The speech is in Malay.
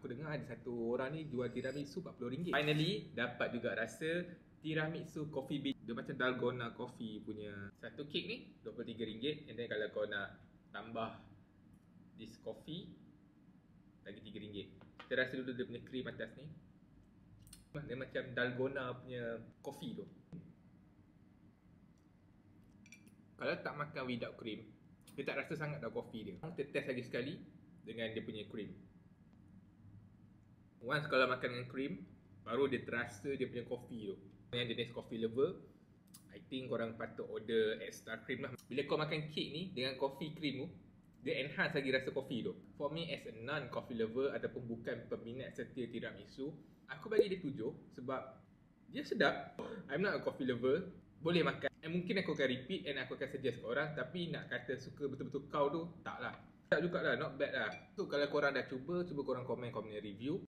aku dengar ada satu orang ni jual tiramisu RM40. Finally dapat juga rasa tiramisu coffee bean. Dia macam dalgona coffee punya. Satu kek ni RM23. And then kalau kau nak tambah this coffee lagi RM3. Kita rasa dulu dia punya krim atas ni. Dia macam dalgona punya coffee tu. Kalau tak makan without cream, dia tak rasa sangat dah coffee dia. Kita test lagi sekali dengan dia punya cream. Once kalau makan dengan cream, baru dia terasa dia punya coffee tu. Yang jenis coffee lover, I think korang patut order extra cream lah. Bila kau makan kek ni dengan coffee cream tu, dia enhance lagi rasa coffee tu. For me as a non-coffee lover ataupun bukan peminat setia tiramisu, aku bagi dia 7 sebab dia sedap. I'm not a coffee lover, boleh makan. Mungkin aku akan repeat and aku akan suggest ke orang. Tapi nak kata suka betul-betul kau tu, tak lah. Tak juga lah, not bad lah. So kalau korang dah cuba korang komen review.